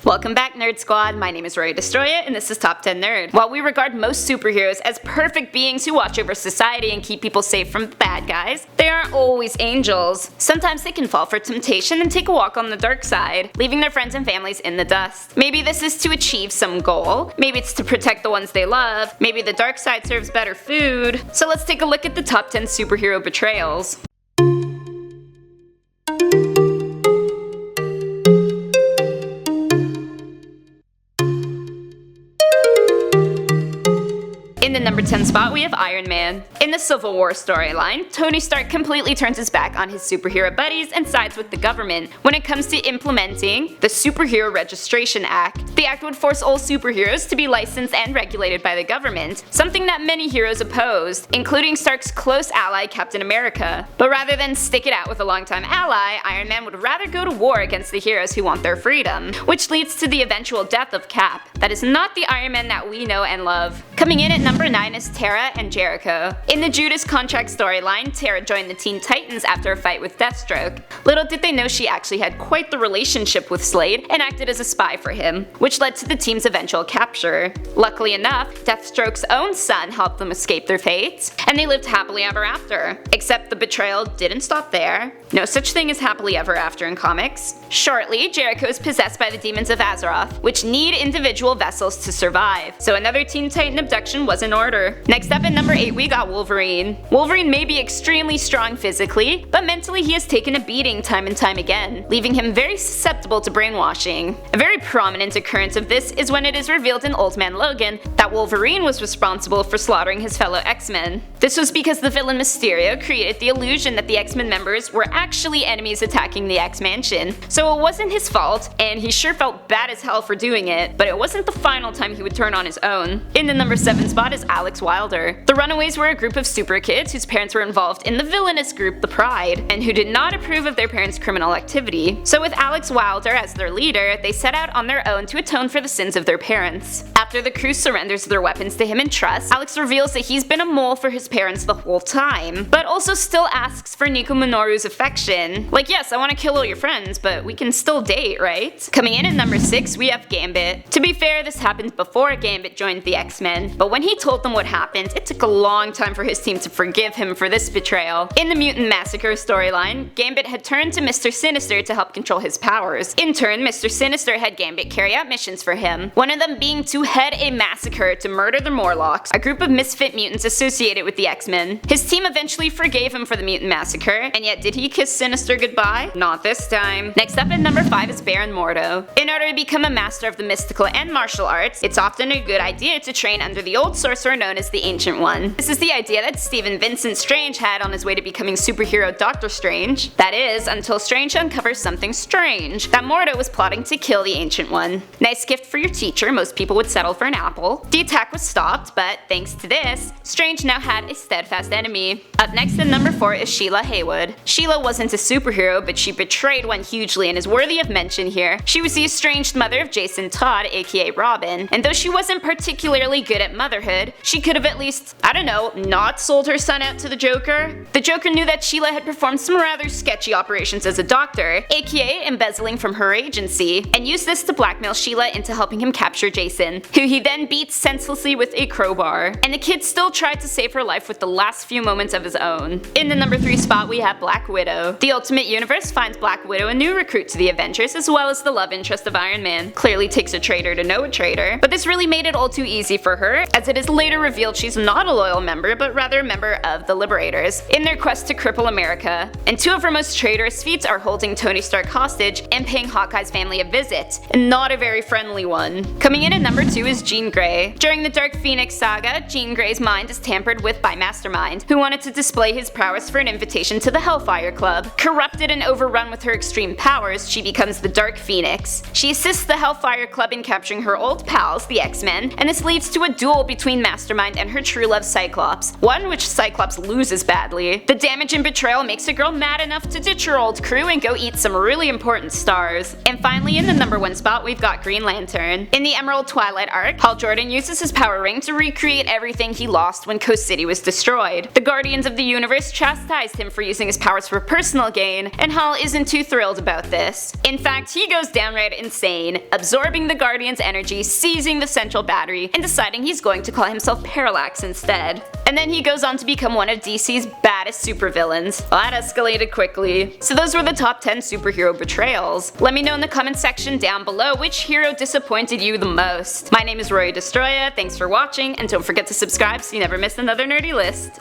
Welcome back, Nerd Squad. My name is Rory Destroya, and this is Top 10 Nerd. While we regard most superheroes as perfect beings who watch over society and keep people safe from the bad guys, they aren't always angels. Sometimes they can fall for temptation and take a walk on the dark side, leaving their friends and families in the dust. Maybe this is to achieve some goal, maybe it's to protect the ones they love, maybe the dark side serves better food. So let's take a look at the top 10 superhero betrayals. In the number 10 spot, we have Iron Man. In the Civil War storyline, Tony Stark completely turns his back on his superhero buddies and sides with the government when it comes to implementing the Superhero Registration Act. The act would force all superheroes to be licensed and regulated by the government, something that many heroes opposed, including Stark's close ally Captain America. But rather than stick it out with a longtime ally, Iron Man would rather go to war against the heroes who want their freedom, which leads to the eventual death of Cap. That is not the Iron Man that we know and love. Coming in at number 9 is Tara and Jericho. In the Judas Contract storyline, Tara joined the Teen Titans after a fight with Deathstroke. Little did they know she actually had quite the relationship with Slade and acted as a spy for him, which led to the team's eventual capture. Luckily enough, Deathstroke's own son helped them escape their fate, and they lived happily ever after. Except the betrayal didn't stop there. No such thing as happily ever after in comics. Shortly, Jericho is possessed by the demons of Azeroth, which need individual vessels to survive, so another Teen Titan abduction was in order. Next up at number 8 we got Wolverine. Wolverine may be extremely strong physically, but mentally he has taken a beating time and time again, leaving him very susceptible to brainwashing. A very prominent occurrence of this is when it is revealed in Old Man Logan that Wolverine was responsible for slaughtering his fellow X-Men. This was because the villain Mysterio created the illusion that the X-Men members were actually enemies attacking the X-Mansion, so it wasn't his fault, and he sure felt bad as hell for doing it, but it wasn't the final time he would turn on his own. In the number 7 spot is Alex Wilder. The Runaways were a group of super kids whose parents were involved in the villainous group The Pride, and who did not approve of their parents' criminal activity. So with Alex Wilder as their leader, they set out on their own to atone for the sins of their parents. After the crew surrenders their weapons to him in trust, Alex reveals that he's been a mole for his parents the whole time, but also still asks for Nico Minoru's affection. Like, yes, I want to kill all your friends, but we can still date, right? Coming in at number 6, we have Gambit. To be fair, this happened before Gambit joined the X-Men, but when he told them what happened, it took a long time for his team to forgive him for this betrayal. In the Mutant Massacre storyline, Gambit had turned to Mr. Sinister to help control his powers. In turn, Mr. Sinister had Gambit carry out missions for him, one of them being to head a massacre to murder the Morlocks, a group of misfit mutants associated with the X-Men. His team eventually forgave him for the Mutant Massacre, and yet did he kiss Sinister goodbye? Not this time. Next up at number 5 is Baron Mordo. In order to become a master of the mystical and martial arts, it's often a good idea to train under the old sorcerer known as the Ancient One. This is the idea that Stephen Vincent Strange had on his way to becoming superhero Doctor Strange. That is, until Strange uncovers something strange, that Mordo was plotting to kill the Ancient One. Nice gift for your teacher, most people would settle for an apple. The attack was stopped, but thanks to this, Strange now had a steadfast enemy. Up next at number 4 is Sheila Haywood. Sheila wasn't a superhero, but she betrayed one hugely and is worthy of mention here. She was the estranged mother of Jason Todd, aka Robin, and though she wasn't particularly good at motherhood, she could have at least, I don't know, not sold her son out to the Joker. The Joker knew that Sheila had performed some rather sketchy operations as a doctor, aka embezzling from her agency, and used this to blackmail Sheila into helping him capture Jason, who he then beats senselessly with a crowbar. And the kid still tried to save her life with the last few moments of his own. In the number 3 spot we have Black Widow. The Ultimate Universe finds Black Widow a new recruit to the Avengers, as well as the love interest of Iron Man. Clearly takes a traitor to know a traitor, but this really made it all too easy for her, as it is later revealed she's not a loyal member, but rather a member of the Liberators, in their quest to cripple America. And two of her most traitorous feats are holding Tony Stark hostage and paying Hawkeye's family a visit, and not a very friendly one. Coming in at number 2 is Jean Grey. During the Dark Phoenix saga, Jean Grey's mind is tampered with by Mastermind, who wanted to display his prowess for an invitation to the Hellfire Club. Corrupted and overrun with her extreme powers, she becomes the Dark Phoenix. She assists the Hellfire Club in capturing her old pals, the X-Men, and this leads to a duel between Mastermind and her true love Cyclops, one which Cyclops loses badly. The damage and betrayal makes a girl mad enough to ditch her old crew and go eat some really important stars. And finally, in the number 1 spot, we've got Green Lantern. In the Emerald Twilight arc, Hal Jordan uses his power ring to recreate everything he lost when Coast City was destroyed. The Guardians of the Universe chastised him for using his powers for personal gain, and Hal isn't too thrilled about this. In fact, he goes downright insane, absorbing the Guardians' energy, seizing the central battery, and deciding he's going to call himself Parallax instead. And then he goes on to become one of DC's baddest supervillains. Well, that escalated quickly. So those were the top 10 superhero betrayals. Let me know in the comment section down below which hero disappointed you the most. My name is Rory Destroya, thanks for watching, and don't forget to subscribe so you never miss another nerdy list.